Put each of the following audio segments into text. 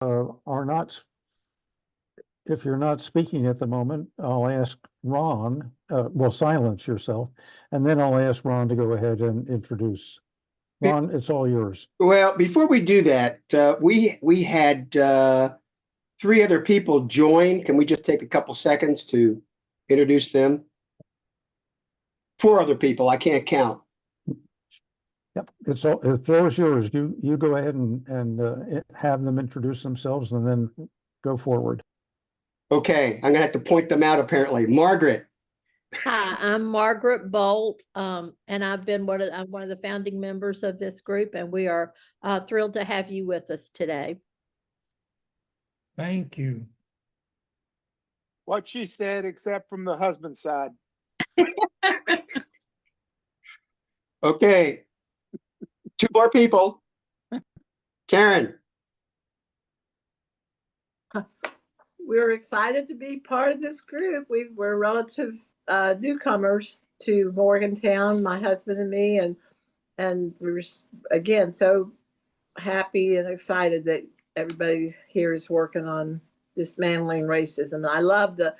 are not, if you're not speaking at the moment, I'll ask Ron, well, silence yourself, and then I'll ask Ron to go ahead and introduce. Ron, it's all yours. Well, before we do that, we had three other people join. Can we just take a couple seconds to introduce them? Four other people. I can't count. Yep, the floor is yours. You go ahead and have them introduce themselves and then go forward. Okay, I'm gonna have to point them out apparently. Margaret. Hi, I'm Margaret Bolt, and I'm one of the founding members of this group, and we are thrilled to have you with us today. Thank you. What she said, except from the husband's side. Okay, two more people. Karen. We're excited to be part of this group. We're relative newcomers to Morgantown, my husband and me, and we're again so happy and excited that everybody here is working on dismantling racism. And I love the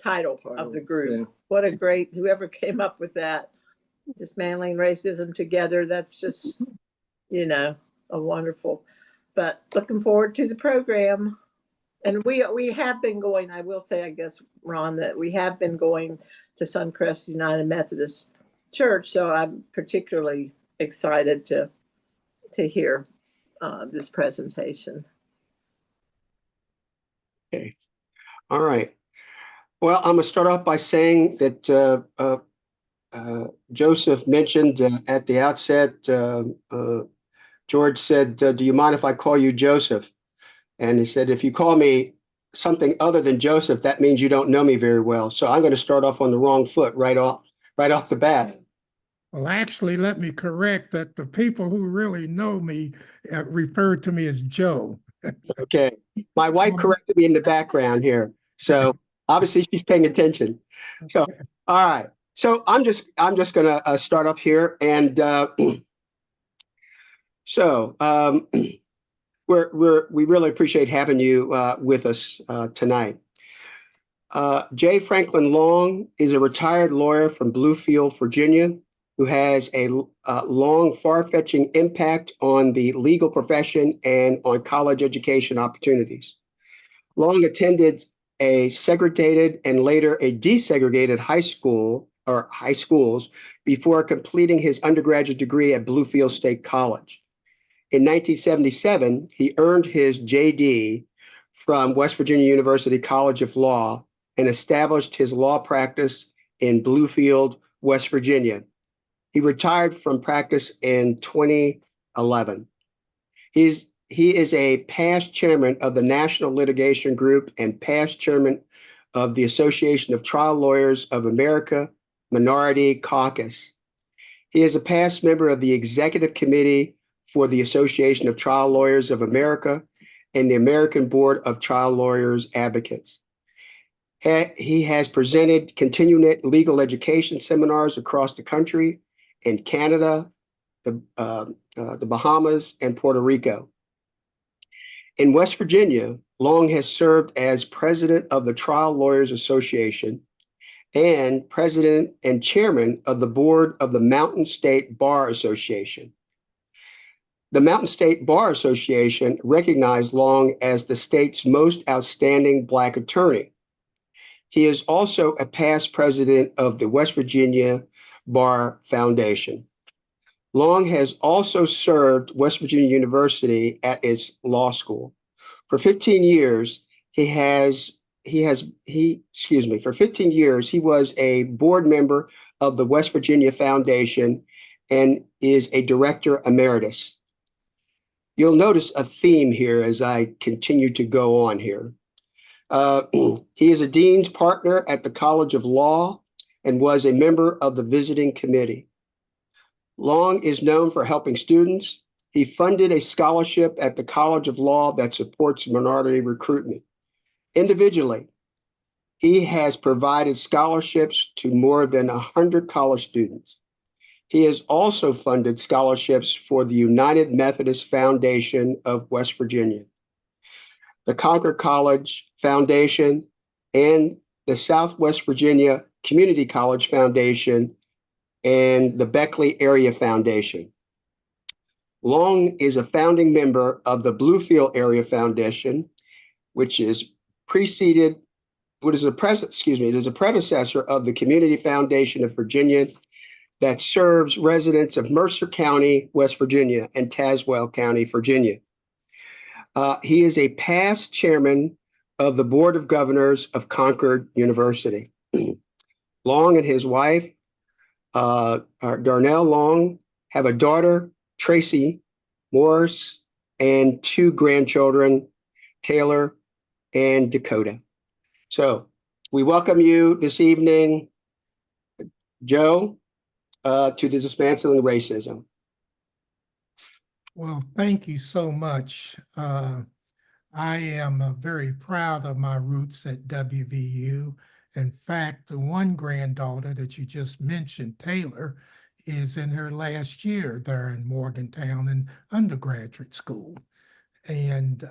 title of the group. Yeah. What a great, whoever came up with that, dismantling racism together. That's just, a wonderful. But looking forward to the program. And we have been going, I will say, I guess, Ron, that we have been going to Suncrest United Methodist Church. So I'm particularly excited to hear this presentation. Okay. All right. Well, I'm going to start off by saying that Joseph mentioned at the outset, George said, do you mind if I call you Joseph? And he said, if you call me something other than Joseph, that means you don't know me very well. So I'm going to start off on the wrong foot right off the bat. Well, actually, let me correct that the people who really know me refer to me as Joe. Okay. My wife corrected me in the background here. So obviously she's paying attention. So, all right. So I'm just going to start off here. And we really appreciate having you with us tonight. J. Franklin Long is a retired lawyer from Bluefield, Virginia, who has a long, far-fetching impact on the legal profession and on college education opportunities. Long attended a segregated and later a desegregated high schools before completing his undergraduate degree at Bluefield State College. In 1977, he earned his JD from West Virginia University College of Law and established his law practice in Bluefield, West Virginia. He retired from practice in 2011. He is a past chairman of the National Litigation Group and past chairman of the Association of Trial Lawyers of America Minority Caucus. He is a past member of the Executive Committee for the Association of Trial Lawyers of America and the American Board of Trial Lawyers Advocates. He has presented continuing legal education seminars across the country in Canada, the Bahamas, and Puerto Rico. In West Virginia, Long has served as president of the Trial Lawyers Association and president and chairman of the board of the Mountain State Bar Association. The Mountain State Bar Association recognized Long as the state's most outstanding Black attorney. He is also a past president of the West Virginia Bar Foundation. Long has also served West Virginia University at its law school. For 15 years, he was a board member of the West Virginia Foundation and is a director emeritus. You'll notice a theme here as I continue to go on here. He is a dean's partner at the College of Law and was a member of the visiting committee. Long is known for helping students. He funded a scholarship at the College of Law that supports minority recruitment. Individually, he has provided scholarships to more than 100 college students. He has also funded scholarships for the United Methodist Foundation of West Virginia, the Concord College Foundation, and the Southwest Virginia Community College Foundation and the Beckley Area Foundation. Long is a founding member of the Bluefield Area Foundation, which is it is a predecessor of the Community Foundation of Virginia that serves residents of Mercer County, West Virginia, and Tazewell County, Virginia. He is a past chairman of the Board of Governors of Concord University. Long and his wife, Darnell Long, have a daughter, Tracy Morris, and 2 grandchildren, Taylor and Dakota. So we welcome you this evening, Joe, to the Dismantling Racism. Well, thank you so much. I am very proud of my roots at WVU. In fact, the one granddaughter that you just mentioned, Taylor, is in her last year there in Morgantown in undergraduate school. And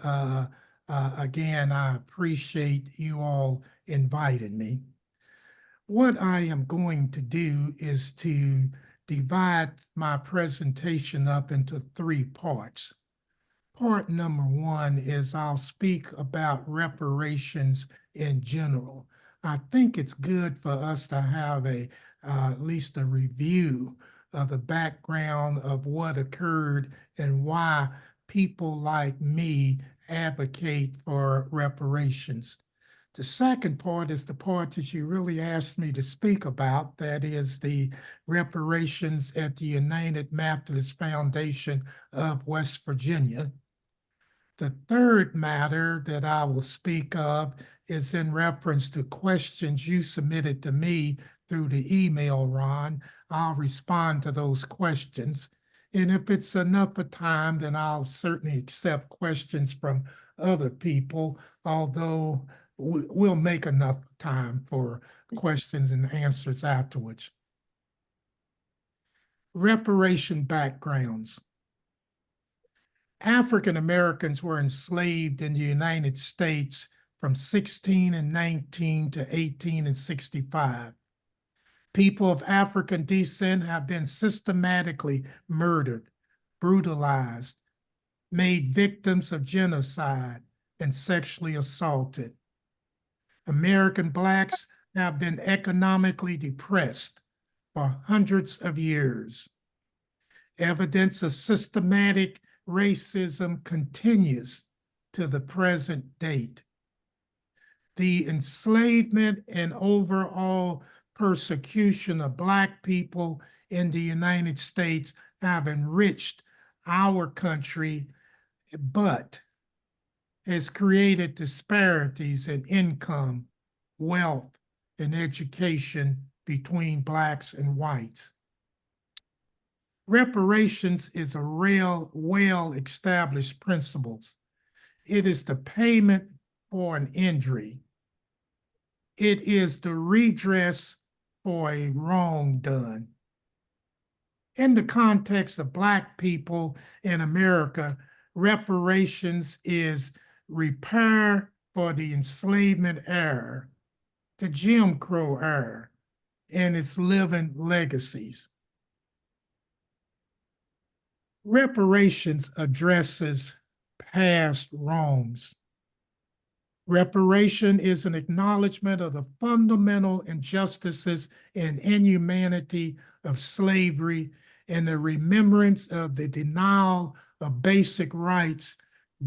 again, I appreciate you all inviting me. What I am going to do is to divide my presentation up into 3 parts. Part number 1 is I'll speak about reparations in general. I think it's good for us to have at least a review of the background of what occurred and why people like me advocate for reparations. The second part is the part that you really asked me to speak about, that is the reparations at the United Methodist Foundation of West Virginia. The third matter that I will speak of is in reference to questions you submitted to me through the email, Ron. I'll respond to those questions. And if it's enough of time, then I'll certainly accept questions from other people, although we'll make enough time for questions and answers afterwards. Reparation backgrounds. African Americans were enslaved in the United States from 1619 to 1865. People of African descent have been systematically murdered, brutalized, made victims of genocide, and sexually assaulted. American Blacks have been economically depressed for hundreds of years. Evidence of systematic racism continues to the present date. The enslavement and overall persecution of Black people in the United States have enriched our country, but has created disparities in income, wealth, and education between Blacks and whites. Reparations is a real, well-established principle. It is the payment for an injury. It is the redress for a wrong done. In the context of Black people in America, reparations is repair for the enslavement era, the Jim Crow era, and its living legacies. Reparations addresses past wrongs. Reparation is an acknowledgement of the fundamental injustices and inhumanity of slavery and the remembrance of the denial of basic rights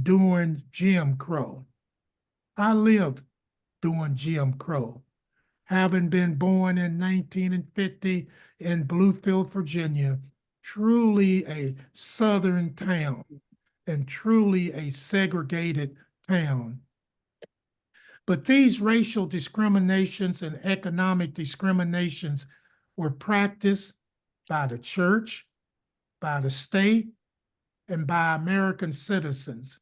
during Jim Crow. I lived during Jim Crow, having been born in 1950 in Bluefield, Virginia, truly a Southern town and truly a segregated town. But these racial discriminations and economic discriminations were practiced by the church, by the state, and by American citizens.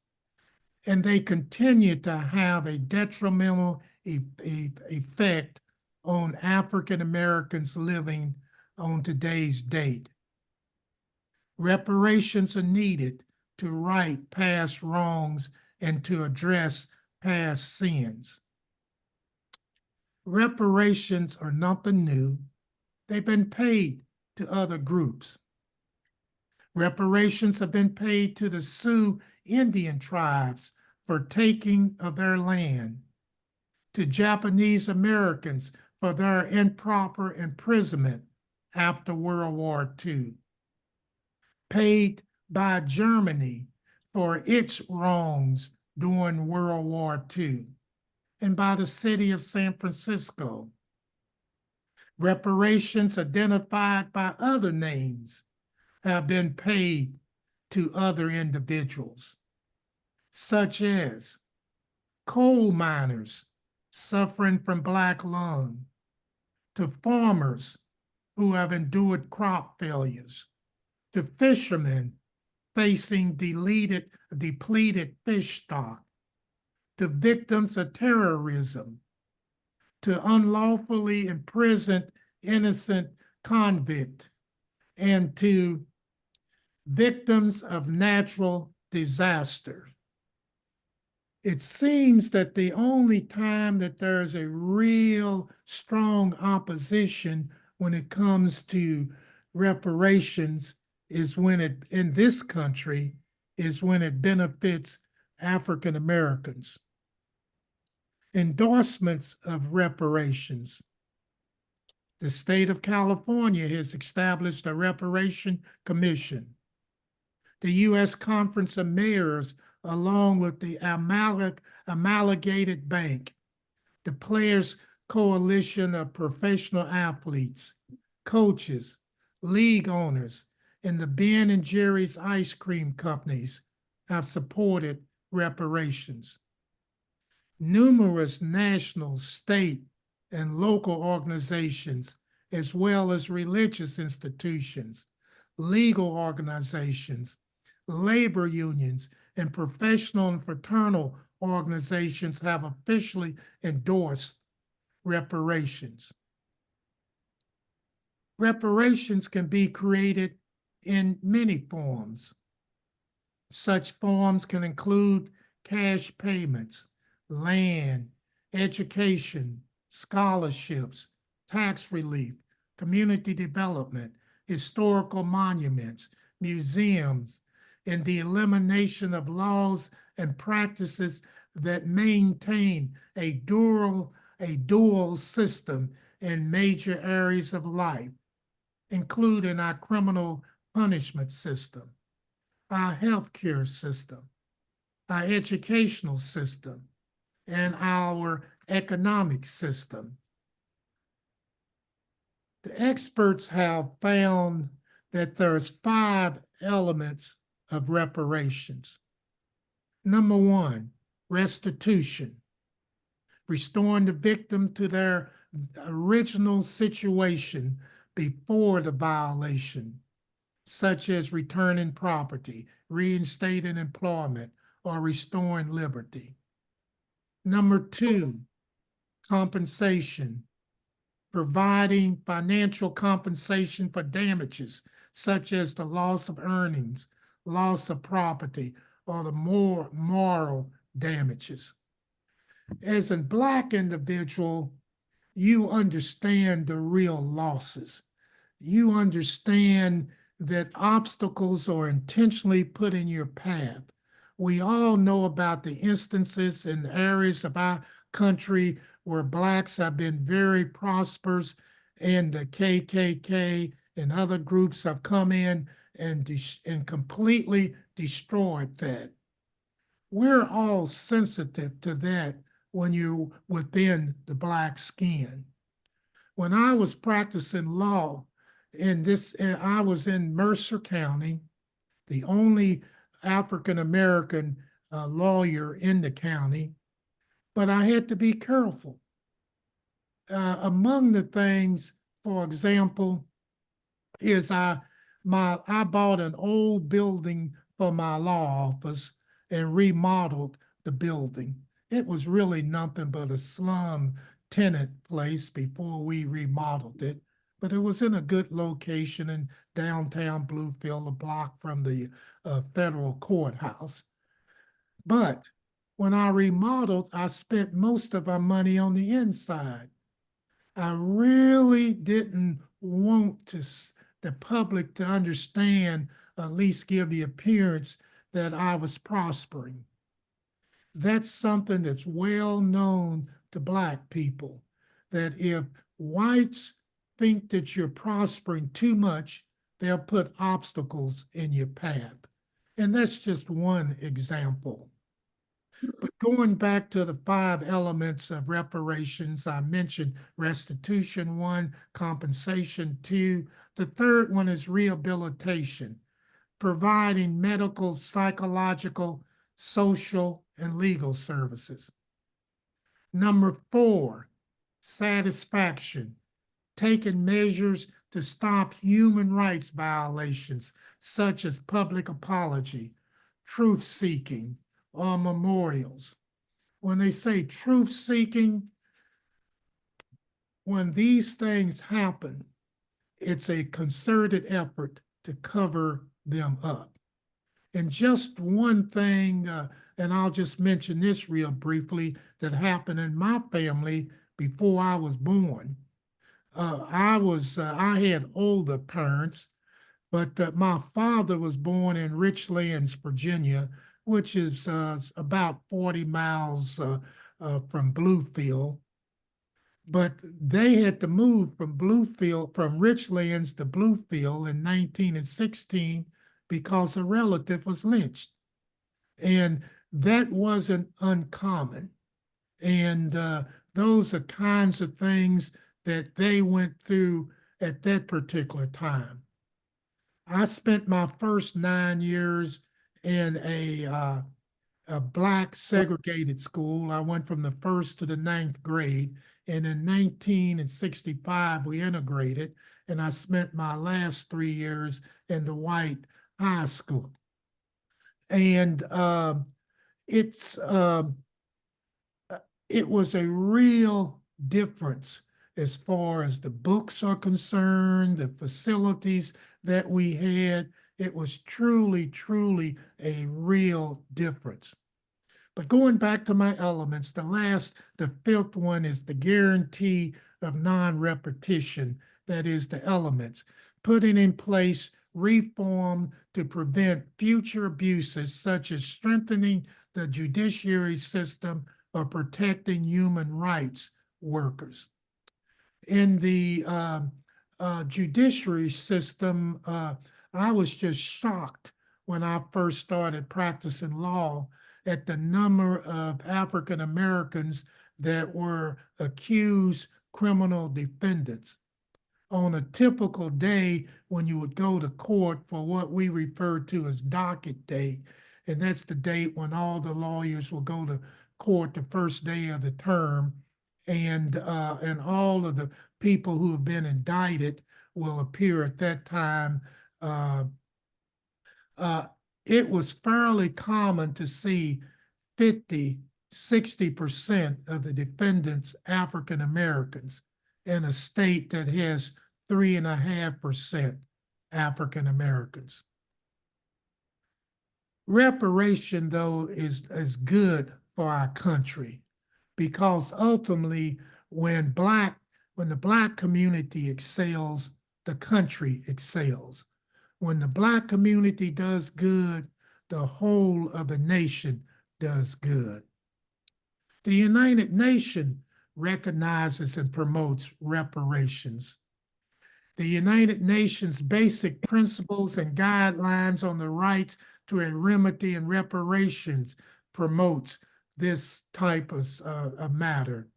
And they continue to have a detrimental effect on African Americans living on today's date. Reparations are needed to right past wrongs and to address past sins. Reparations are nothing new. They've been paid to other groups. Reparations have been paid to the Sioux Indian tribes for taking of their land, to Japanese Americans for their improper imprisonment after World War II, paid by Germany for its wrongs during World War II, and by the city of San Francisco. Reparations identified by other names have been paid to other individuals, such as coal miners suffering from black lung, to farmers who have endured crop failures, to fishermen facing depleted fish stock, to victims of terrorism, to unlawfully imprisoned innocent convict, and to victims of natural disaster. It seems that the only time that there's a real strong opposition when it comes to reparations is when it, in this country, is when it benefits African Americans. Endorsements of reparations. The state of California has established a reparation commission. The U.S. Conference of Mayors, along with the Amalgamated Bank, the Players Coalition of Professional Athletes, coaches, league owners, and the Ben and Jerry's ice cream companies have supported reparations. Numerous national, state, and local organizations, as well as religious institutions, legal organizations, labor unions, and professional and fraternal organizations have officially endorsed reparations. Reparations can be created in many forms. Such forms can include cash payments, land, education, scholarships, tax relief, community development, historical monuments, museums, and the elimination of laws and practices that maintain a dual system in major areas of life, including our criminal punishment system, our healthcare system, our educational system, and our economic system. The experts have found that there's 5 elements of reparations. Number 1, restitution, restoring the victim to their original situation before the violation, such as returning property, reinstating employment, or restoring liberty. Number 2, compensation, providing financial compensation for damages such as the loss of earnings, loss of property, or the more moral damages. As a Black individual, you understand the real losses. You understand that obstacles are intentionally put in your path. We all know about the instances in areas of our country where Blacks have been very prosperous, and the KKK and other groups have come in and completely destroyed that. We're all sensitive to that when you're within the Black skin. When I was practicing law I was in Mercer County, the only African-American lawyer in the county, but I had to be careful. Among the things, for example, is I bought an old building for my law office and remodeled the building. It was really nothing but a slum tenant place before we remodeled it, but it was in a good location in downtown Bluefield, a block from the federal courthouse. But when I remodeled, I spent most of our money on the inside. I really didn't want the public to understand, at least give the appearance that I was prospering. That's something that's well known to Black people, that if whites think that you're prospering too much, they'll put obstacles in your path. And that's just one example. But going back to the 5 elements of reparations, I mentioned restitution 1, compensation 2. The third one is rehabilitation, providing medical, psychological, social, and legal services. Number 4, satisfaction, taking measures to stop human rights violations, such as public apology, truth seeking, or memorials. When they say truth seeking, when these things happen, it's a concerted effort to cover them up. And just one thing, and I'll just mention this real briefly, that happened in my family before I was born. I had older parents, but my father was born in Richlands, Virginia, which is about 40 miles from Bluefield. But they had to move from Richlands to Bluefield in 1916 because a relative was lynched. And that wasn't uncommon. And those are kinds of things that they went through at that particular time. I spent my first 9 years in a Black segregated school. I went from the 1st to the 9th grade. And in 1965, we integrated, and I spent my last 3 years in the white high school. And it's it was a real difference as far as the books are concerned, the facilities that we had. It was truly, truly a real difference. But going back to my elements, the 5th one is the guarantee of non-repetition. That is the elements, putting in place reform to prevent future abuses, such as strengthening the judiciary system or protecting human rights workers. In the judiciary system, I was just shocked when I first started practicing law at the number of African Americans that were accused criminal defendants. On a typical day when you would go to court for what we refer to as docket day, and that's the date when all the lawyers will go to court the first day of the term, and all of the people who have been indicted will appear at that time. It was fairly common to see 50, 60% of the defendants African Americans in a state that has 3.5% African Americans. Reparation, though, is good for our country, because ultimately when the Black community excels, the country excels. When the Black community does good, the whole of the nation does good. The United Nations recognizes and promotes reparations. The United Nations basic principles and guidelines on the rights to a remedy and reparations promotes this type of matter.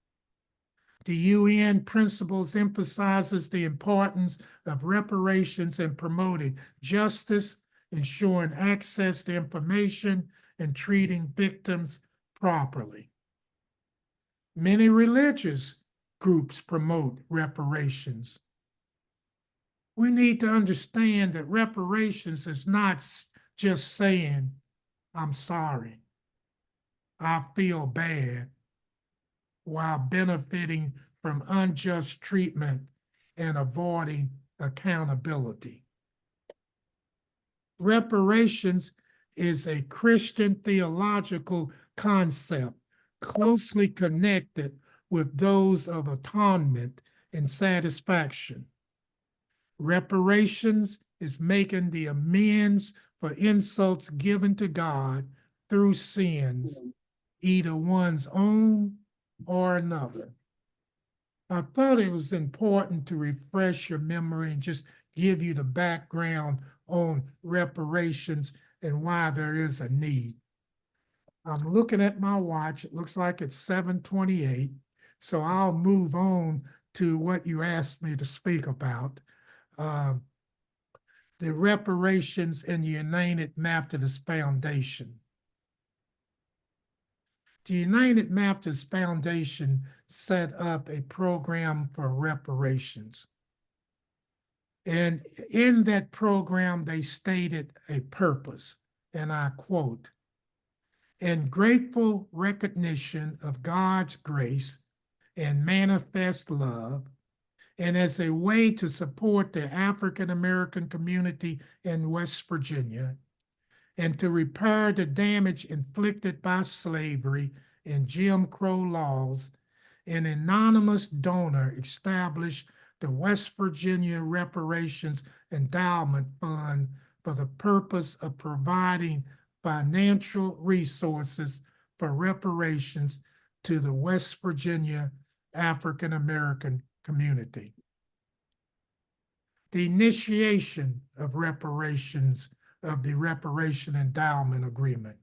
The UN principles emphasizes the importance of reparations and promoting justice, ensuring access to information, and treating victims properly. Many religious groups promote reparations. We need to understand that reparations is not just saying, I'm sorry, I feel bad, while benefiting from unjust treatment and avoiding accountability. Reparations is a Christian theological concept closely connected with those of atonement and satisfaction. Reparations is making the amends for insults given to God through sins, either one's own or another. I thought it was important to refresh your memory and just give you the background on reparations and why there is a need. I'm looking at my watch. It looks like it's 7:28. So I'll move on to what you asked me to speak about. The reparations in the United Methodist Foundation. The United Methodist Foundation set up a program for reparations. And in that program, they stated a purpose, and I quote, "In grateful recognition of God's grace and manifest love, and as a way to support the African American community in West Virginia, and to repair the damage inflicted by slavery and Jim Crow laws, an anonymous donor established the West Virginia Reparations Endowment Fund for the purpose of providing financial resources for reparations to the West Virginia African American community." The initiation of reparations of the Reparation Endowment Agreement.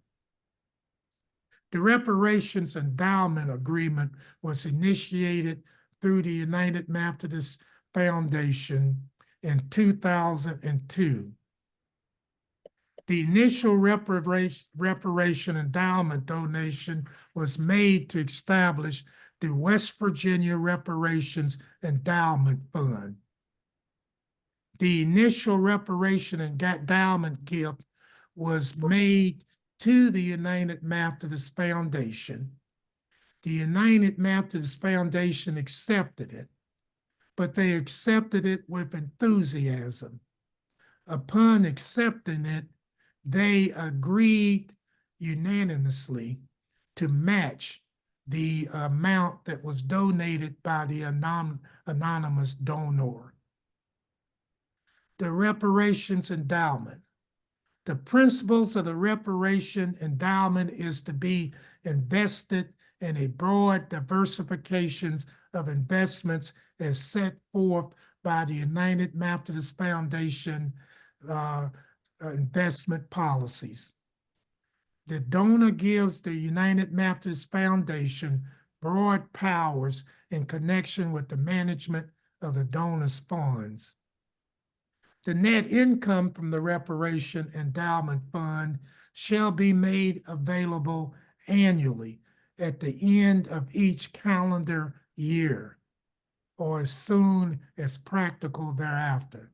The Reparations Endowment Agreement was initiated through the United Methodist Foundation in 2002. The initial reparation endowment donation was made to establish the West Virginia Reparations Endowment Fund. The initial reparation endowment gift was made to the United Methodist Foundation. The United Methodist Foundation accepted it, but they accepted it with enthusiasm. Upon accepting it, they agreed unanimously to match the amount that was donated by the anonymous donor. The Reparations Endowment. The principles of the reparation endowment is to be invested in a broad diversifications of investments as set forth by the United Methodist Foundation investment policies. The donor gives the United Methodist Foundation broad powers in connection with the management of the donor's funds. The net income from the Reparation Endowment Fund shall be made available annually at the end of each calendar year or as soon as practical thereafter,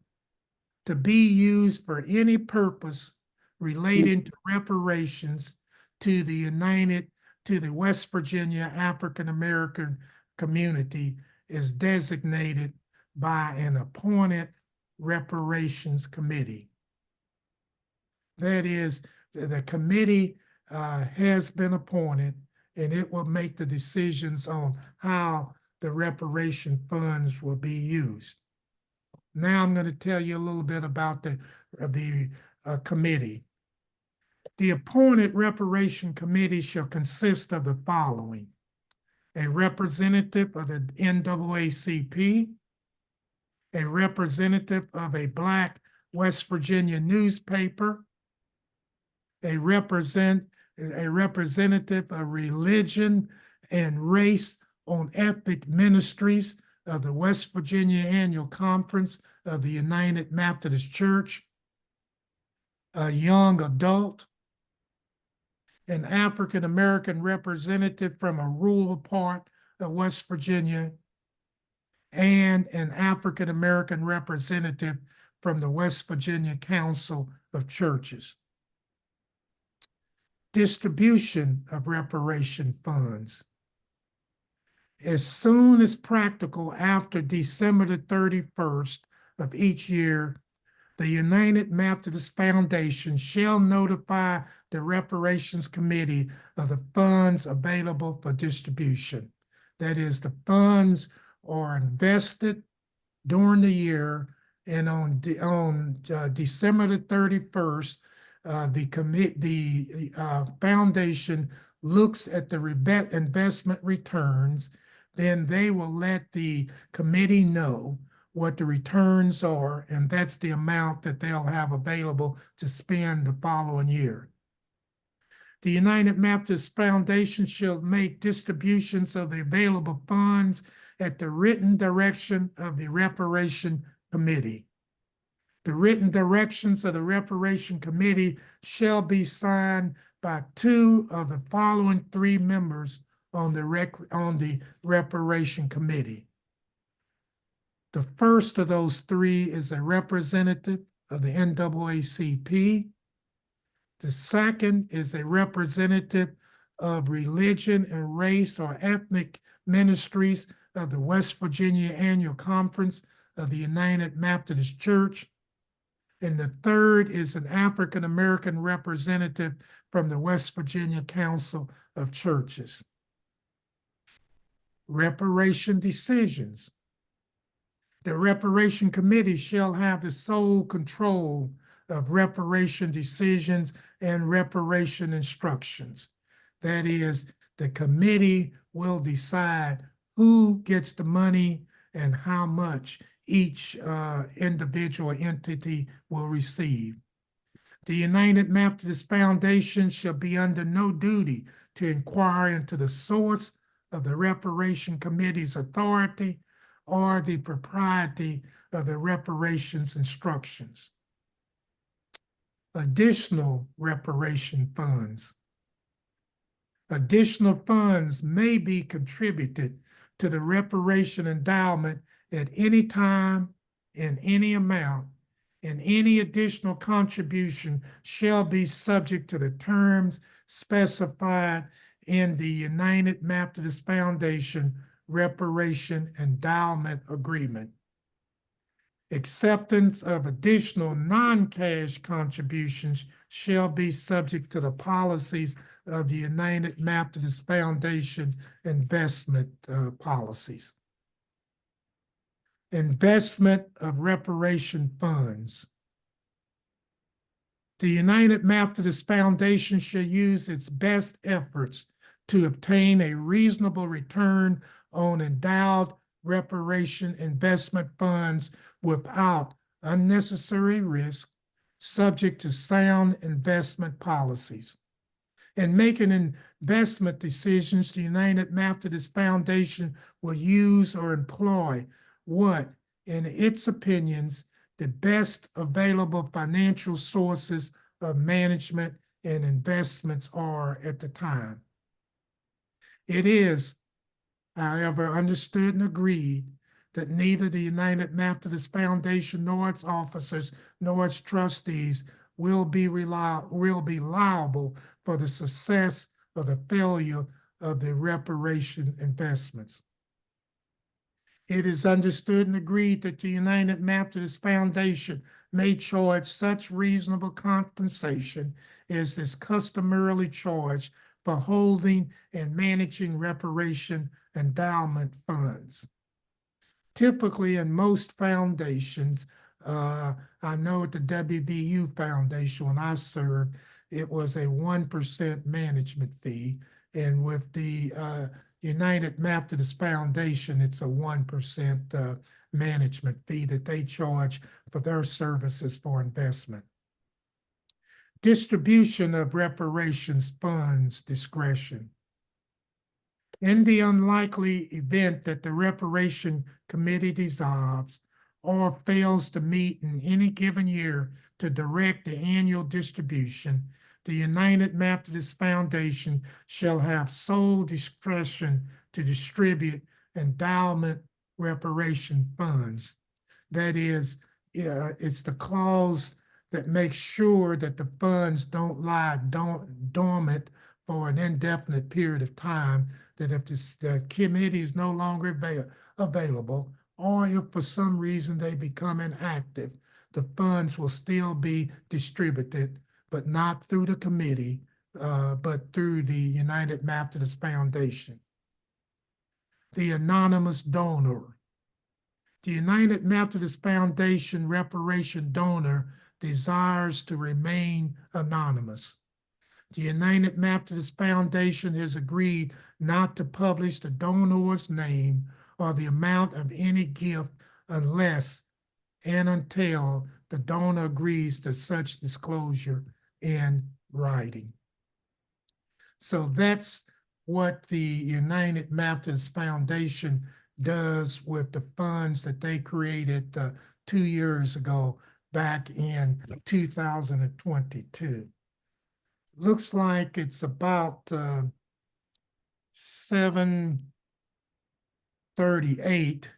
to be used for any purpose relating to reparations to the West Virginia African American community is designated by an appointed reparations committee. That is, the committee has been appointed and it will make the decisions on how the reparation funds will be used. Now I'm going to tell you a little bit about the committee. The appointed reparation committee shall consist of the following: a representative of the NAACP, a representative of a Black West Virginia newspaper, a representative of Religion and Race on Ethnic Ministries of the West Virginia Annual Conference of the United Methodist Church, a young adult, an African American representative from a rural part of West Virginia, and an African American representative from the West Virginia Council of Churches. Distribution of reparation funds. as soon as practical after December the 31st of each year, the United Methodist Foundation shall notify the Reparations Committee of the funds available for distribution. That is, the funds are invested during the year, and on December the 31st, the foundation looks at the investment returns. Then they will let the committee know what the returns are, and that's the amount that they'll have available to spend the following year. The United Methodist Foundation shall make distributions of the available funds at the written direction of the Reparation Committee. The written directions of the Reparation Committee shall be signed by 2 of the following 3 members on the Reparation Committee. The first of those 3 is a representative of the NAACP. The second is a representative of religion and race or ethnic ministries of the West Virginia Annual Conference of the United Methodist Church. And the third is an African-American representative from the West Virginia Council of Churches. Reparation decisions. The Reparation Committee shall have the sole control of reparation decisions and reparation instructions. That is, the committee will decide who gets the money and how much each individual entity will receive. The United Methodist Foundation shall be under no duty to inquire into the source of the Reparation Committee's authority or the propriety of the reparations instructions. Additional reparation funds. Additional funds may be contributed to the reparation endowment at any time, in any amount, and any additional contribution shall be subject to the terms specified in the United Methodist Foundation Reparation Endowment Agreement. Acceptance of additional non-cash contributions shall be subject to the policies of the United Methodist Foundation investment policies. Investment of reparation funds. The United Methodist Foundation shall use its best efforts to obtain a reasonable return on endowed reparation investment funds without unnecessary risk, subject to sound investment policies. In making investment decisions, the United Methodist Foundation will use or employ what, in its opinions, the best available financial sources of management and investments are at the time. It is, however, understood and agreed that neither the United Methodist Foundation nor its officers nor its trustees will be liable for the success or the failure of the reparation investments. It is understood and agreed that the United Methodist Foundation may charge such reasonable compensation as is customarily charged for holding and managing reparation endowment funds. Typically, in most foundations, I know at the WVU Foundation, when I served, it was a 1% management fee. And with the United Methodist Foundation, it's a 1% management fee that they charge for their services for investment. Distribution of reparations funds discretion. In the unlikely event that the Reparation Committee dissolves or fails to meet in any given year to direct the annual distribution, the United Methodist Foundation shall have sole discretion to distribute endowment reparation funds. That is, it's the clause that makes sure that the funds don't lie dormant for an indefinite period of time, that if the committee is no longer available, or if for some reason they become inactive, the funds will still be distributed, but not through the committee, but through the United Methodist Foundation. The anonymous donor. The United Methodist Foundation reparation donor desires to remain anonymous. The United Methodist Foundation has agreed not to publish the donor's name or the amount of any gift unless and until the donor agrees to such disclosure in writing. So that's what the United Methodist Foundation does with the funds that they created 2 years ago, back in 2022. Looks like it's about 7:38.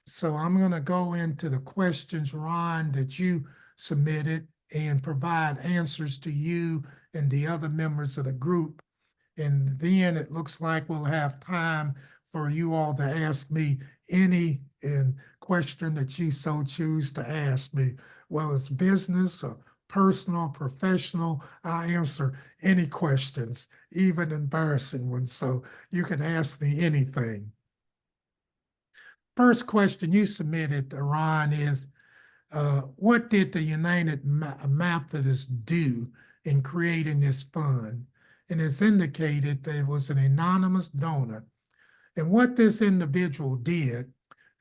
So I'm going to go into the questions, Ron, that you submitted and provide answers to you and the other members of the group. And then it looks like we'll have time for you all to ask me any question that you so choose to ask me. Well, it's business or personal, professional. I answer any questions, even embarrassing ones. So you can ask me anything. First question you submitted, Ron, is what did the United Methodists do in creating this fund? And it's indicated that it was an anonymous donor. And what this individual did,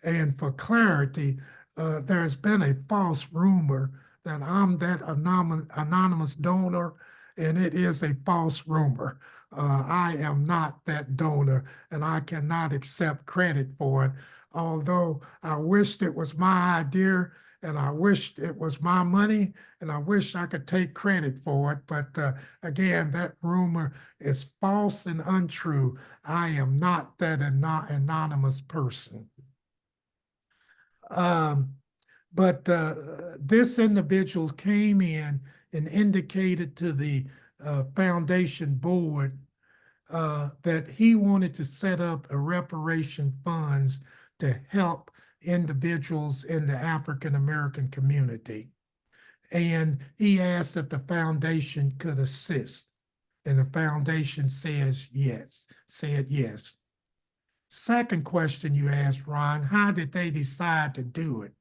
and for clarity, there's been a false rumor that I'm that anonymous donor, and it is a false rumor. I am not that donor, and I cannot accept credit for it, although I wished it was my idea, and I wished it was my money, and I wish I could take credit for it. But again, that rumor is false and untrue. I am not that anonymous person. But this individual came in and indicated to the foundation board that he wanted to set up a reparation funds to help individuals in the African American community. And he asked if the foundation could assist. And the foundation said yes. Second question you asked, Ron, how did they decide to do it?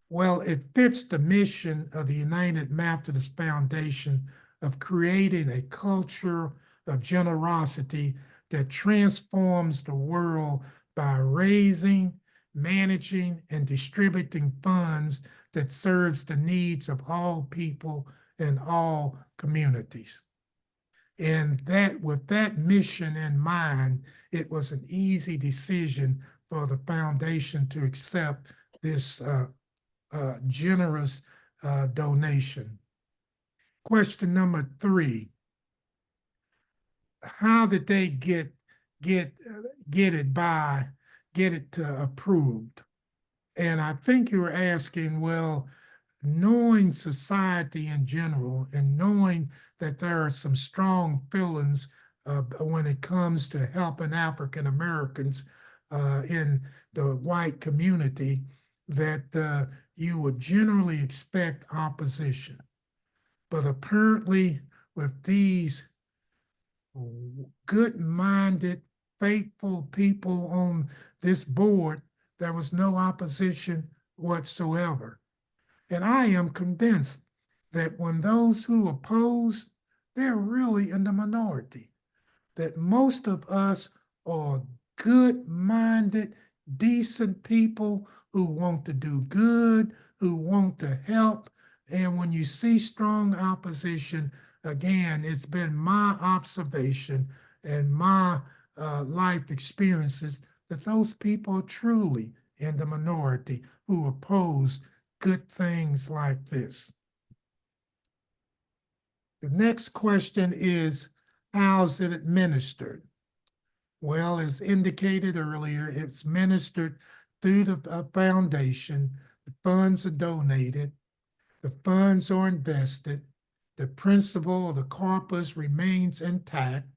Well, it fits the mission of the United Methodist Foundation of creating a culture of generosity that transforms the world by raising, managing, and distributing funds that serves the needs of all people in all communities. And that, with that mission in mind, it was an easy decision for the foundation to accept this generous donation. Question number 3: how did they get it approved? And I think you were asking, well, knowing society in general and knowing that there are some strong feelings when it comes to helping African Americans in the white community, that you would generally expect opposition. But apparently with these good-minded, faithful people on this board, there was no opposition whatsoever. And I am convinced that when those who oppose, they're really in the minority, that most of us are good-minded, decent people who want to do good, who want to help. And when you see strong opposition, again, it's been my observation and my life experiences that those people are truly in the minority who oppose good things like this. The next question is, how's it administered? Well, as indicated earlier, it's administered through the foundation. The funds are donated. The funds are invested. The principal of the corpus remains intact.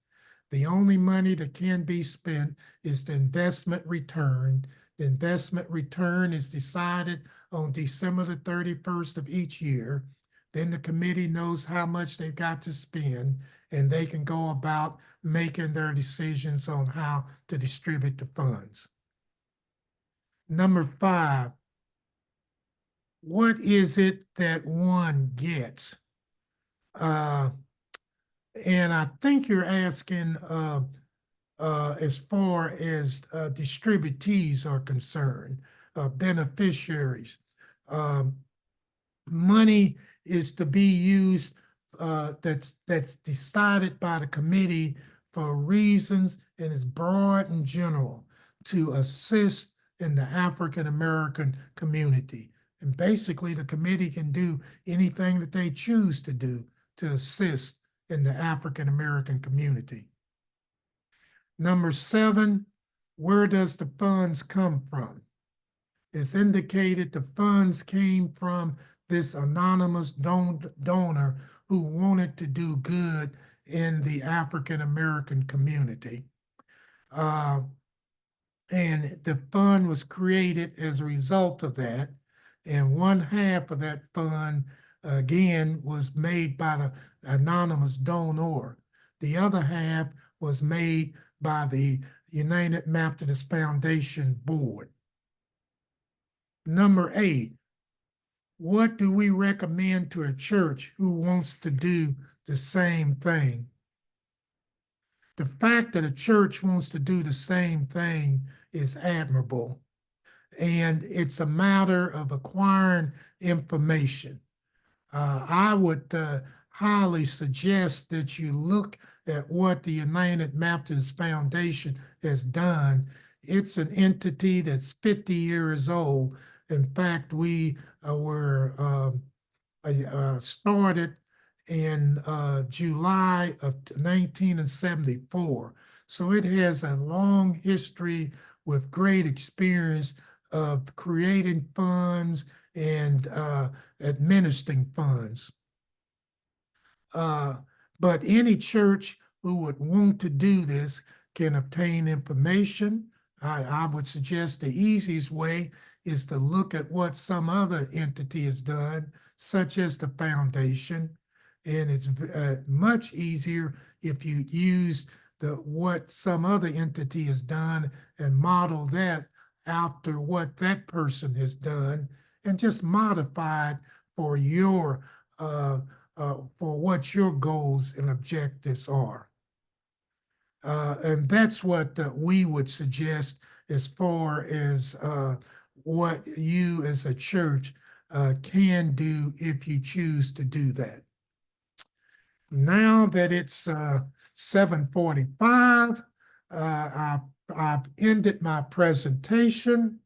The only money that can be spent is the investment return. The investment return is decided on December the 31st of each year. Then the committee knows how much they've got to spend, and they can go about making their decisions on how to distribute the funds. Number 5, what is it that one gets? And I think you're asking as far as distributees are concerned, beneficiaries. Money is to be used that's decided by the committee for reasons and is broad and general to assist in the African American community. And basically the committee can do anything that they choose to do to assist in the African American community. Number 7, where does the funds come from? It's indicated the funds came from this anonymous donor who wanted to do good in the African American community. And the fund was created as a result of that. And 1/2 of that fund, again, was made by the anonymous donor. The other half was made by the United Methodist Foundation Board. Number 8, what do we recommend to a church who wants to do the same thing? The fact that a church wants to do the same thing is admirable, and it's a matter of acquiring information. I would highly suggest that you look at what the United Methodist Foundation has done. It's an entity that's 50 years old. In fact, we were started in July of 1974. So it has a long history with great experience of creating funds and administering funds. But any church who would want to do this can obtain information. I would suggest the easiest way is to look at what some other entity has done, such as the foundation. And it's much easier if you use what some other entity has done and model that after what that person has done and just modify it for your for what your goals and objectives are. And that's what we would suggest as far as what you as a church can do if you choose to do that. Now that it's 7:45, I've ended my presentation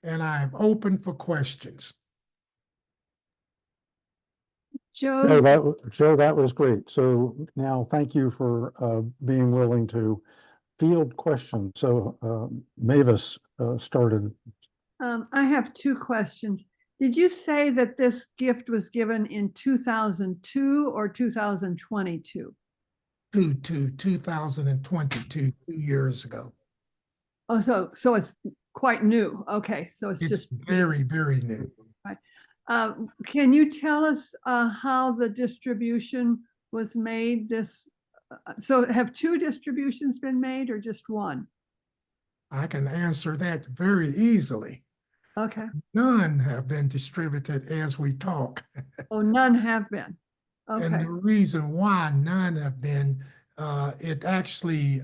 and I'm open for questions. Joe, that was great. So now thank you for being willing to field questions. So Mavis started. I have 2 questions. Did you say that this gift was given in 2002 or 2022? To 2022, 2 years ago. Oh, so it's quite new. Okay, so it's just very, very new. right. Can you tell us how the distribution was made? So have 2 distributions been made or just 1? I can answer that very easily. Okay. None have been distributed as we talk. Oh, none have been. Okay. And the reason why none have been, it actually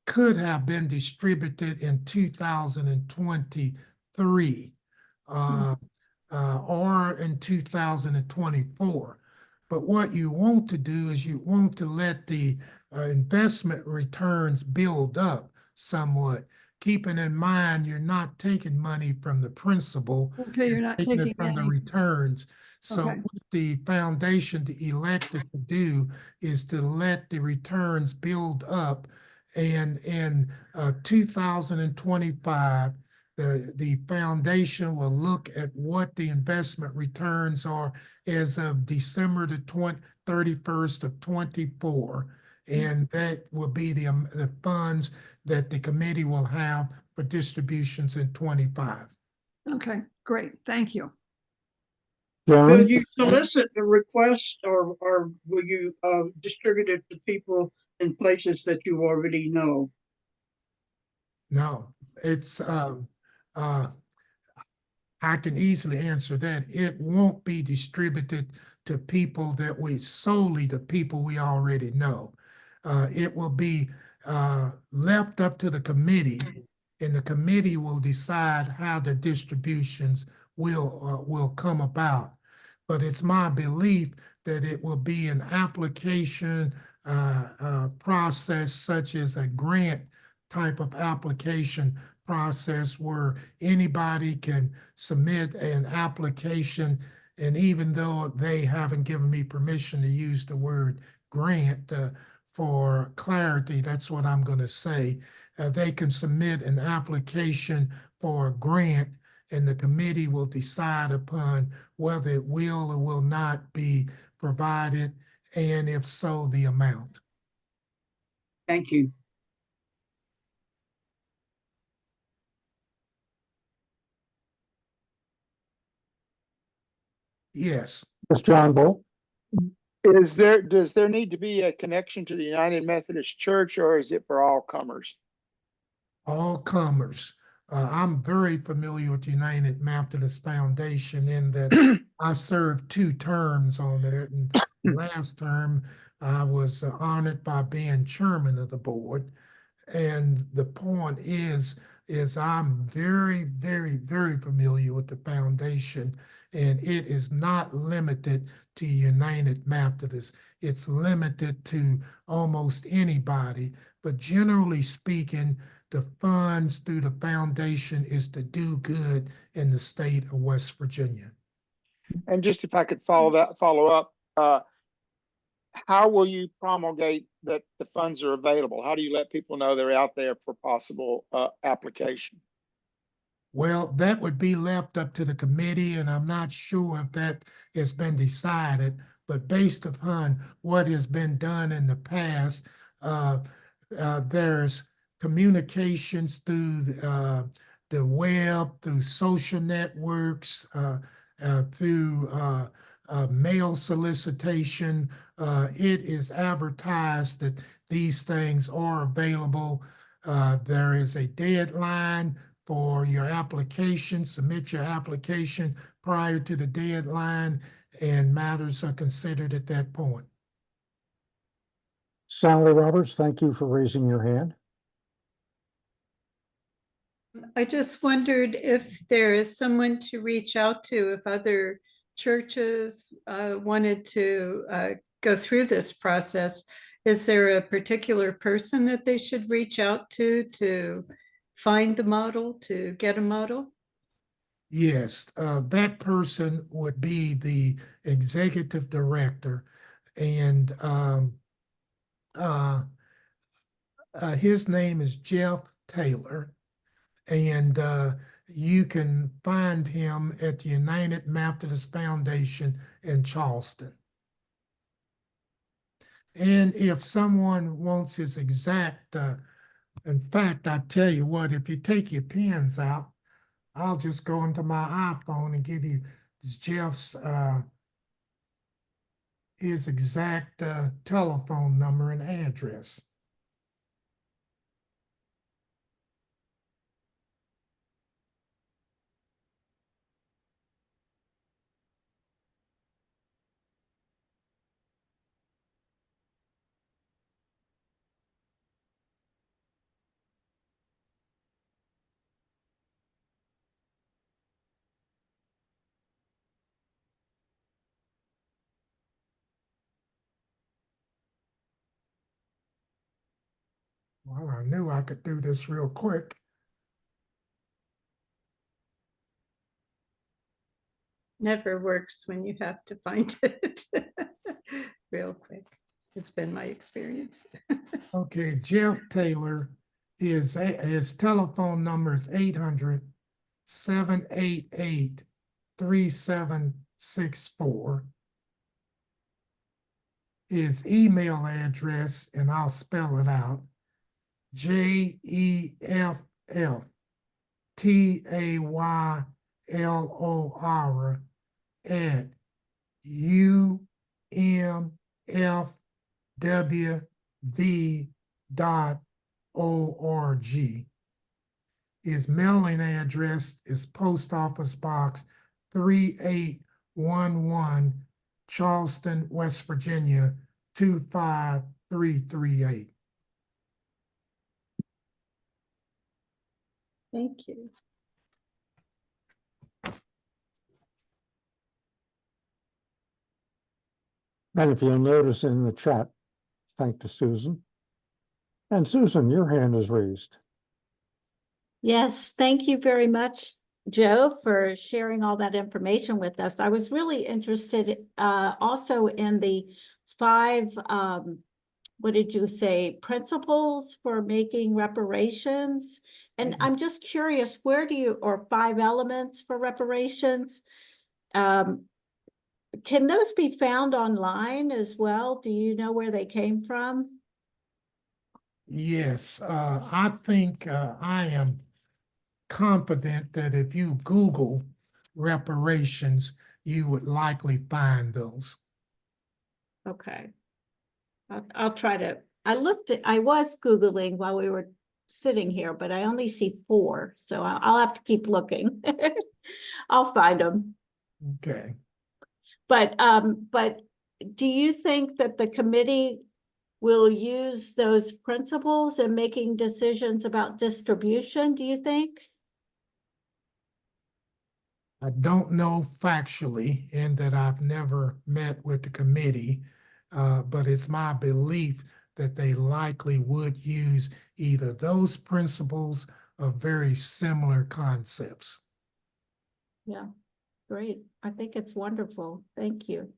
could have been distributed in 2023 or in 2024. But what you want to do is you want to let the investment returns build up somewhat, keeping in mind you're not taking money from the principal. Okay, you're not taking it from the returns. So Okay. what the foundation elected to do is to let the returns build up. And in 2025, the foundation will look at what the investment returns are as of December the 31st of 24. And that will be the funds that the committee will have for distributions in 25. Okay, great. Thank you. Joan? Will you solicit the request or will you distribute it to people in places that you already know? No, it's I can easily answer that. It won't be distributed to people that solely the people we already know. It will be left up to the committee, and the committee will decide how the distributions will come about. But it's my belief that it will be an application process such as a grant type of application process where anybody can submit an application. And even though they haven't given me permission to use the word grant for clarity, that's what I'm going to say. They can submit an application for a grant, and the committee will decide upon whether it will or will not be provided, and if so, the amount. Thank you. Yes. Ms. John Bull? Does there need to be a connection to the United Methodist Church, or is it for all comers? All comers. I'm very familiar with United Methodist Foundation in that I served 2 terms on there. And last term, I was honored by being chairman of the board. And the point is I'm very, very, very familiar with the foundation, and it is not limited to United Methodist. It's limited to almost anybody, but generally speaking, the funds through the foundation is to do good in the state of West Virginia. And just if I could follow up, how will you promulgate that the funds are available? How do you let people know they're out there for possible application? Well, that would be left up to the committee, and I'm not sure if that has been decided, but based upon what has been done in the past, there's communications through the web, through social networks, through mail solicitation. It is advertised that these things are available. There is a deadline for your application. Submit your application prior to the deadline, and matters are considered at that point. Sally Roberts, thank you for raising your hand. I just wondered if there is someone to reach out to if other churches wanted to go through this process. Is there a particular person that they should reach out to find the model, to get a model? Yes, that person would be the executive director, and his name is Jeff Taylor, and you can find him at the United Methodist Foundation in Charleston. And if someone wants his exact, in fact, I tell you what, if you take your pens out, I'll just go into my iPhone and give you Jeff's his exact telephone number and address. Well, I knew I could do this real quick. Never works when you have to find it real quick. It's been my experience. Okay, Jeff Taylor, his telephone number is 788-3764. His email address, and I'll spell it out, JEFFTAYLOR at umfwv.org. His mailing address is Post Office Box 3811, Charleston, West Virginia, 25338. Thank you. And if you'll notice in the chat, thank to Susan. And Susan, your hand is raised. Yes, thank you very much, Joe, for sharing all that information with us. I was really interested also in the 5, what did you say, principles for making reparations? And I'm just curious, where do you, or 5 elements for reparations? Can those be found online as well? Do you know where they came from? Yes, I think I am confident that if you Google reparations, you would likely find those. Okay. I'll try to, I was Googling while we were sitting here, but I only see 4, so I'll have to keep looking. I'll find them. Okay. But do you think that the committee will use those principles in making decisions about distribution, do you think? I don't know factually, in that I've never met with the committee, but it's my belief that they likely would use either those principles or very similar concepts. Yeah, great. I think it's wonderful. Thank you.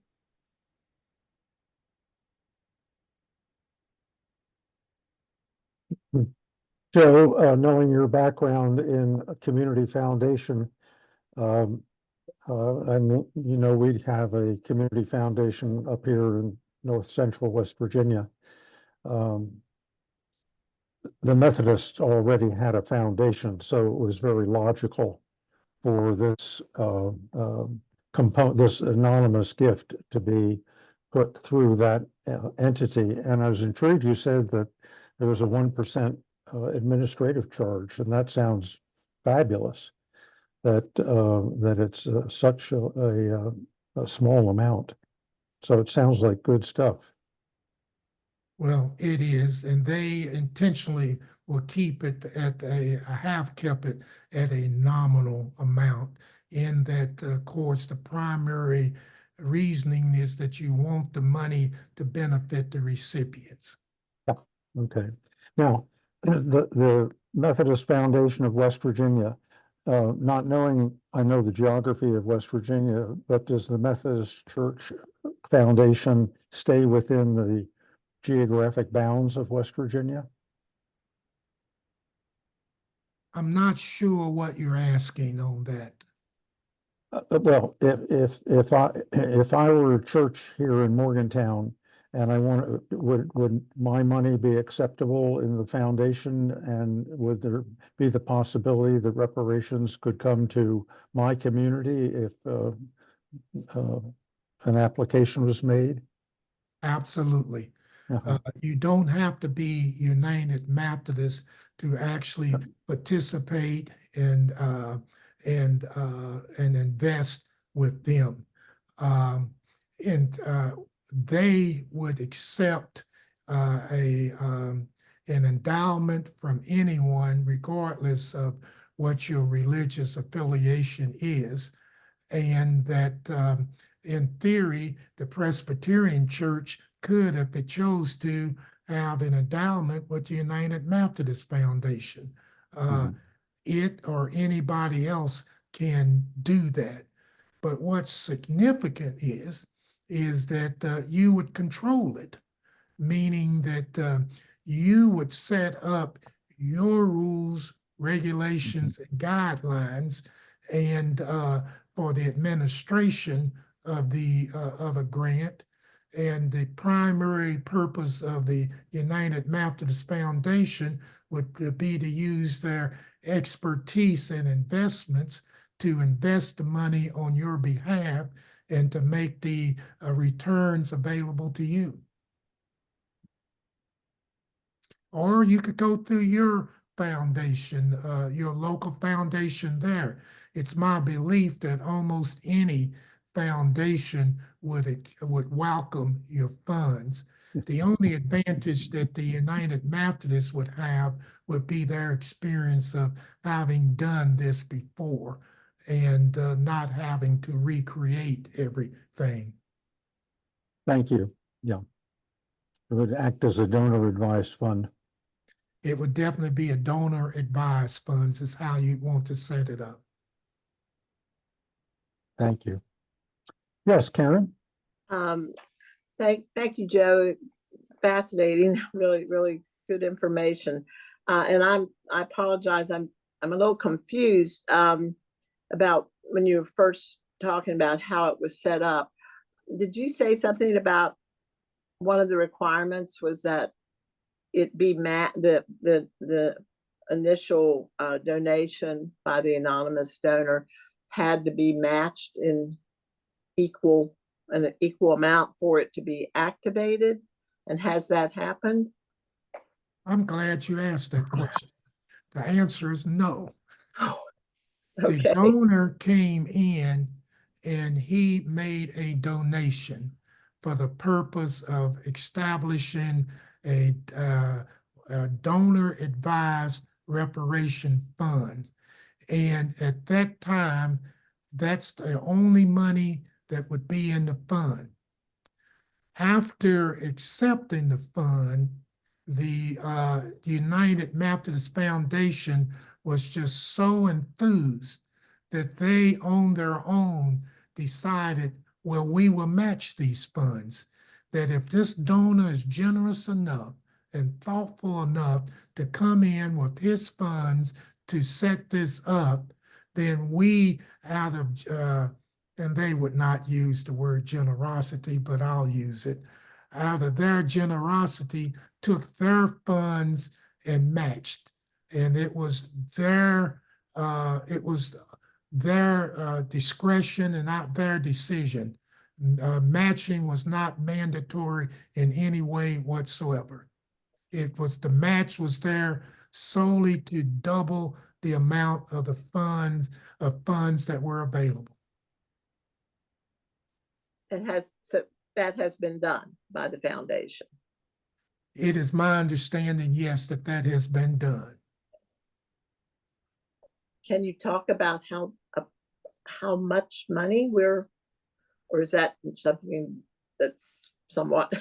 Joe, knowing your background in a community foundation, and you know, we have a community foundation up here in north central West Virginia. The Methodists already had a foundation, so it was very logical for this this anonymous gift to be put through that entity. And I was intrigued, you said that there was a 1% administrative charge, and that sounds fabulous. That it's such a small amount. So it sounds like good stuff. Well, it is, and they intentionally will keep it at have kept it at a nominal amount. In that, of course, the primary reasoning is that you want the money to benefit the recipients. Yeah. Okay. Now, the Methodist Foundation of West Virginia, not knowing, I know the geography of West Virginia, but does the Methodist Church Foundation stay within the geographic bounds of West Virginia? I'm not sure what you're asking on that. Well, if I were a church here in Morgantown and I would my money be acceptable in the foundation, and would there be the possibility that reparations could come to my community if an application was made? Absolutely. Uh-huh. You don't have to be United Methodist to actually participate and invest with them. They would accept an endowment from anyone, regardless of what your religious affiliation is, and that in theory, the Presbyterian Church could, if it chose to, have an endowment with the United Methodist Foundation. It or anybody else can do that. But what's significant is that you would control it, meaning that you would set up your rules, regulations, and guidelines, and for the administration of of a grant. And the primary purpose of the United Methodist Foundation would be to use their expertise in investments to invest the money on your behalf and to make the returns available to you. Or you could go through your foundation, your local foundation there. It's my belief that almost any foundation would welcome your funds. The only advantage that the United Methodists would have would be their experience of having done this before and not having to recreate everything. Thank you. Yeah. It would act as a donor advised fund. It would definitely be a donor advised funds is how you want to set it up. Thank you. Yes, Karen? Thank you, Joe. Fascinating, really, really good information. And I apologize, I'm a little confused about when you were first talking about how it was set up. Did you say something about one of the requirements was that it be the initial donation by the anonymous donor had to be matched in an equal amount for it to be activated? And has that happened? I'm glad you asked that question. The answer is no. The Okay. donor came in and he made a donation for the purpose of establishing a donor advised reparation fund. And at that time, that's the only money that would be in the fund. After accepting the fund, the United Methodist Foundation was just so enthused that they on their own decided, well, we will match these funds. That if this donor is generous enough and thoughtful enough to come in with his funds to set this up, then we out of and they would not use the word generosity, but I'll use it. Out of their generosity, took their funds and matched, and it was their discretion and not their decision. Matching was not mandatory in any way whatsoever. It was the match was there solely to double the amount of the funds that were available. So that has been done by the foundation. It is my understanding, yes, that has been done. Can you talk about how much money or is that something that's somewhat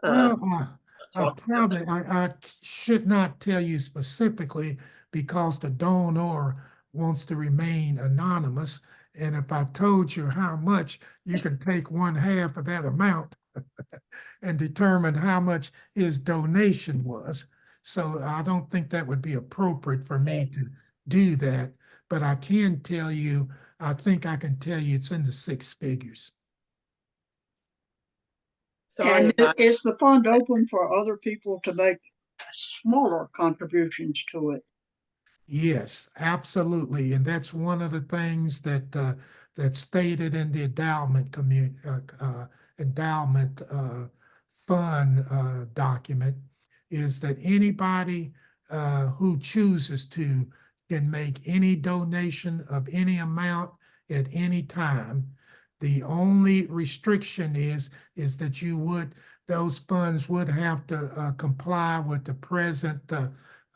Well, I should not tell you specifically because the donor wants to remain anonymous. And if I told you how much, you can take 1/2 of that amount and determine how much his donation was. So I don't think that would be appropriate for me to do that. But I can tell you, I think I can tell you it's in the 6 figures. sorry And is the fund open for other people to make smaller contributions to it? Yes, absolutely, and that's one of the things that that's stated in the endowment fund document is that anybody who chooses to can make any donation of any amount at any time. The only restriction is that those funds would have to comply with the present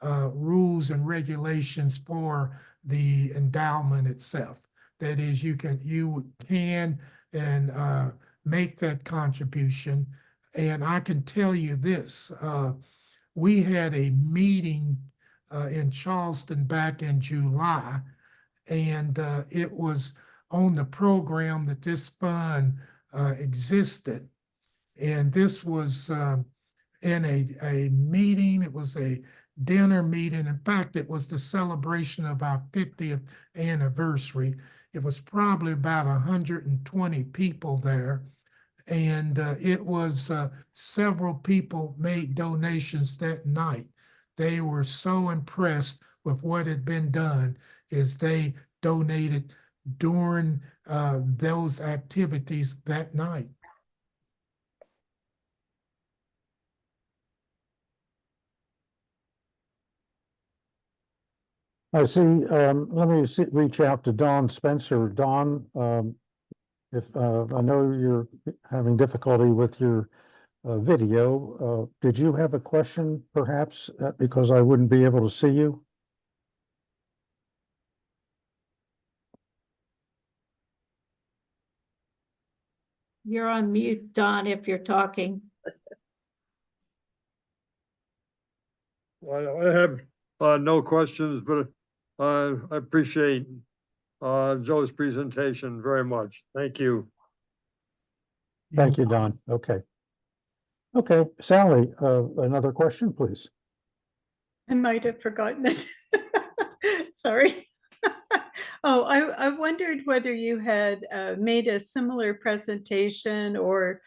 rules and regulations for the endowment itself. That is, you can and make that contribution. And I can tell you this, we had a meeting in Charleston back in July, and it was on the program that this fund existed. And this was in a meeting, it was a dinner meeting. In fact, it was the celebration of our 50th anniversary. It was probably about 120 people there. And it was several people made donations that night. They were so impressed with what had been done as they donated during those activities that night. I see, let me reach out to Dawn Spencer. Dawn, if I know you're having difficulty with your video, did you have a question perhaps because I wouldn't be able to see you? You're on mute, Don, if you're talking. I have no questions, but I appreciate Joe's presentation very much. Thank you. Thank you, Don. Okay. Okay, Sally, another question, please. I might have forgotten it. Sorry. Oh, I wondered whether you had made a similar presentation or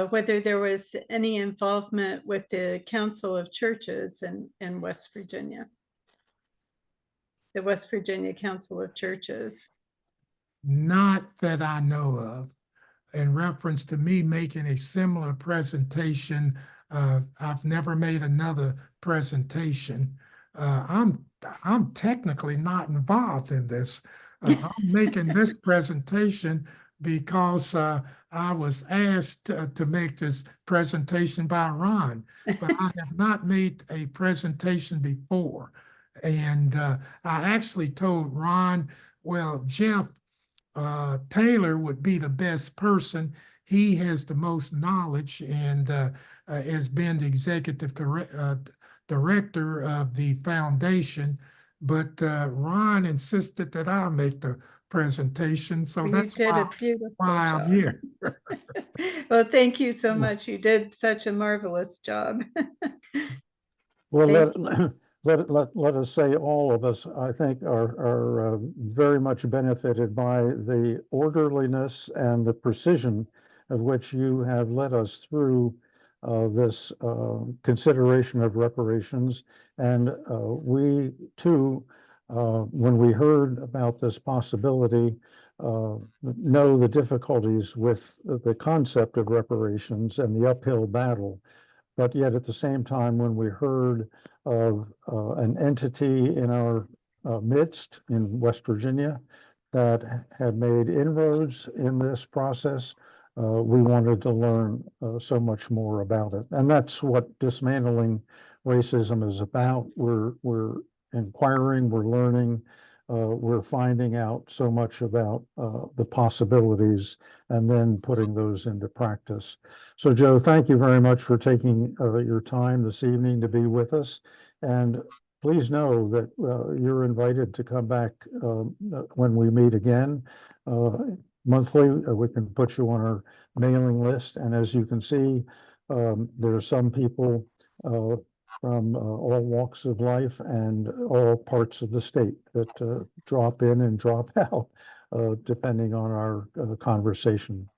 whether there was any involvement with the Council of Churches in West Virginia. The West Virginia Council of Churches. Not that I know of. In reference to me making a similar presentation, I've never made another presentation. I'm technically not involved in this. I'm making this presentation because I was asked to make this presentation by Ron, but I have not made a presentation before. And I actually told Ron, well, Jeff Taylor would be the best person. He has the most knowledge and has been the executive director of the foundation. But Ron insisted that I make the presentation, so You that's did a beautiful why I'm job. here. Well, thank you so much. You did such a marvelous job. Well, Thank let us say all of us, I think, are very much benefited by the orderliness and the precision of which you have led us through this consideration of reparations. And we too, when we heard about this possibility, know the difficulties with the concept of reparations and the uphill battle. But yet at the same time, when we heard of an entity in our midst in West Virginia that had made inroads in this process, we wanted to learn so much more about it. And that's what dismantling racism is about. We're inquiring, we're learning, we're finding out so much about the possibilities and then putting those into practice. So Joe, thank you very much for taking your time this evening to be with us. And please know that you're invited to come back when we meet again monthly. We can put you on our mailing list. And as you can see, there are some people from all walks of life and all parts of the state that drop in and drop out, depending on our conversation.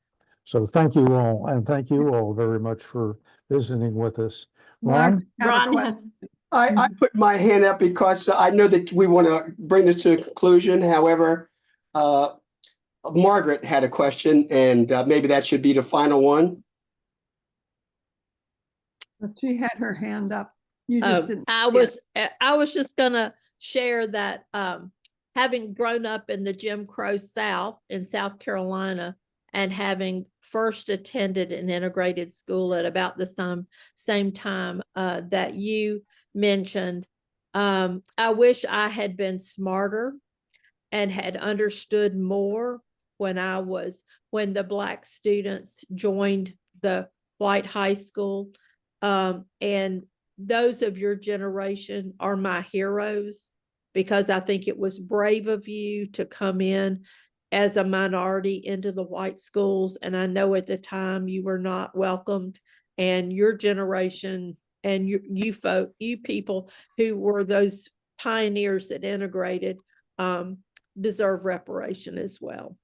So thank you all, and thank you all very much for visiting with us. Ron? Ron has, I put my hand up because I know that we want to bring this to a conclusion. However, Margaret had a question, and maybe that should be the final one. She had her hand up. You just didn't. I was just gonna share that having grown up in the Jim Crow South in South Carolina and having first attended an integrated school at about the same time that you mentioned, I wish I had been smarter and had understood more when the Black students joined the white high school. And those of your generation are my heroes, because I think it was brave of you to come in as a minority into the white schools. And I know at the time you were not welcomed, and your generation and you people who were those pioneers that integrated, deserve reparation as well.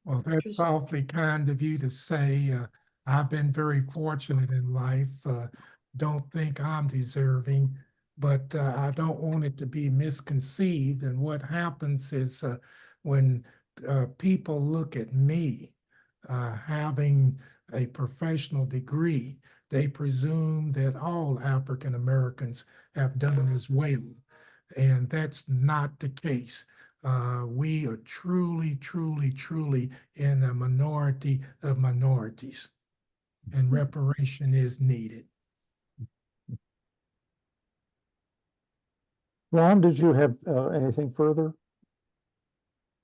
Well, that's awfully kind of you to say. I've been very fortunate in life. Don't think I'm deserving, but I don't want it to be misconceived. And what happens is when people look at me having a professional degree, they presume that all African Americans have done as well. And that's not the case. We are truly, truly, truly in a minority of minorities, and reparation is needed. Ron, did you have anything further?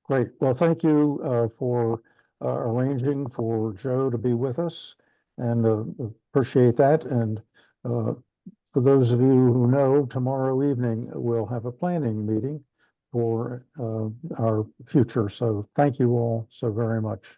Great. Well, thank you for arranging for Joe to be with us, and appreciate that. And for those of you who know, tomorrow evening we'll have a planning meeting for our future. So thank you all so very much.